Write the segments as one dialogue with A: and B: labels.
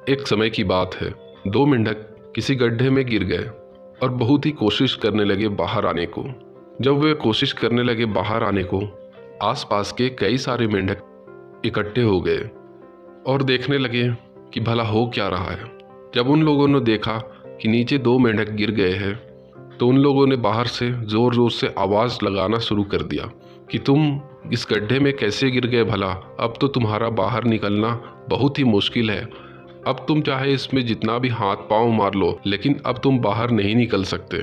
A: एक समय की बात है। दो मेंढक किसी गड्ढे में गिर गए और बहुत ही कोशिश करने लगे बाहर आने को। जब वे कोशिश करने लगे बाहर आने को, आसपास के कई सारे मेंढक इकट्ठे हो गए और देखने लगे कि भला हो क्या रहा है। जब उन लोगों ने देखा कि नीचे दो मेंढक गिर गए हैं, तो उन लोगों ने बाहर से ज़ोर ज़ोर से आवाज़ लगाना शुरू कर दिया कि तुम इस गड्ढे में कैसे गिर गए भला, अब तो तुम्हारा बाहर निकलना बहुत ही मुश्किल है। अब तुम चाहे इसमें जितना भी हाथ पांव मार लो, लेकिन अब तुम बाहर नहीं निकल सकते।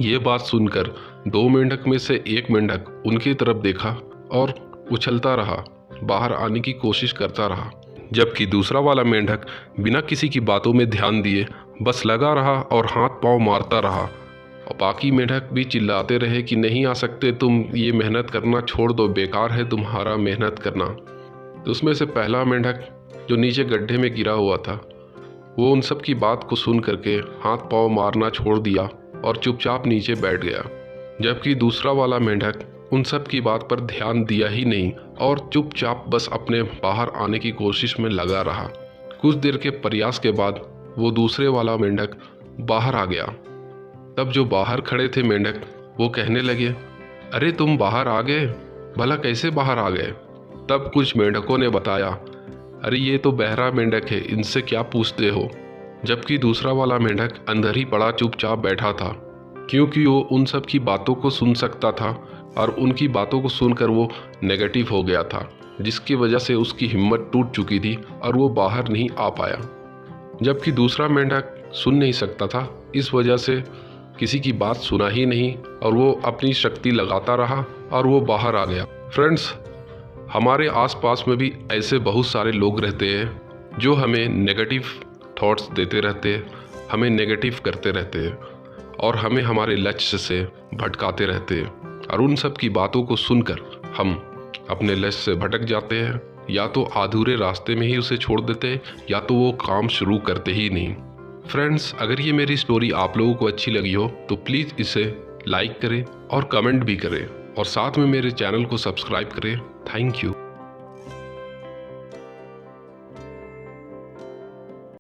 A: ये बात सुनकर दो मेंढक में से एक मेंढक उनकी तरफ देखा और उछलता रहा, बाहर आने की कोशिश करता रहा, जबकि दूसरा वाला मेंढक बिना किसी की बातों में ध्यान दिए बस लगा रहा और हाथ पांव मारता रहा। और बाकी मेंढक भी चिल्लाते रहे कि नहीं आ सकते तुम, ये मेहनत करना छोड़ दो, बेकार है तुम्हारा मेहनत करना। तो उसमें से पहला मेंढक जो नीचे गड्ढे में गिरा हुआ था, वो उन सब की बात को सुन करके हाथ पांव मारना छोड़ दिया और चुपचाप नीचे बैठ गया, जबकि दूसरा वाला मेंढक उन सब की बात पर ध्यान दिया ही नहीं और चुपचाप बस अपने बाहर आने की कोशिश में लगा रहा। कुछ देर के प्रयास के बाद वो दूसरे वाला मेंढक बाहर आ गया। तब जो बाहर खड़े थे मेंढक, वो कहने लगे, अरे तुम बाहर आ गए, भला कैसे बाहर आ गए? तब कुछ मेंढकों ने बताया, अरे ये तो बहरा मेंढक है, इनसे क्या पूछते हो? जबकि दूसरा वाला मेंढक अंदर ही पड़ा चुपचाप बैठा था, क्योंकि वो उन सब की बातों को सुन सकता था और उनकी बातों को सुनकर वो नेगेटिव हो गया था, जिसकी वजह से उसकी हिम्मत टूट चुकी थी और वो बाहर नहीं आ पाया। जबकि दूसरा मेंढक सुन नहीं सकता था, इस वजह से किसी की बात सुना ही नहीं और वो अपनी शक्ति लगाता रहा और वो बाहर आ गया। फ्रेंड्स, हमारे आसपास में भी ऐसे बहुत सारे लोग रहते हैं जो हमें नेगेटिव थॉट्स देते रहते हैं, हमें नेगेटिव करते रहते हैं और हमें हमारे लक्ष्य से भटकाते रहते हैं। और उन सब की बातों को सुनकर हम अपने लक्ष्य से भटक जाते हैं, या तो अधूरे रास्ते में ही उसे छोड़ देते हैं या तो वो काम शुरू करते ही नहीं। फ्रेंड्स, अगर ये मेरी स्टोरी आप लोगों को अच्छी लगी हो तो प्लीज़ इसे लाइक करें और कमेंट भी करें और साथ में मेरे चैनल को सब्सक्राइब करें। Thank you.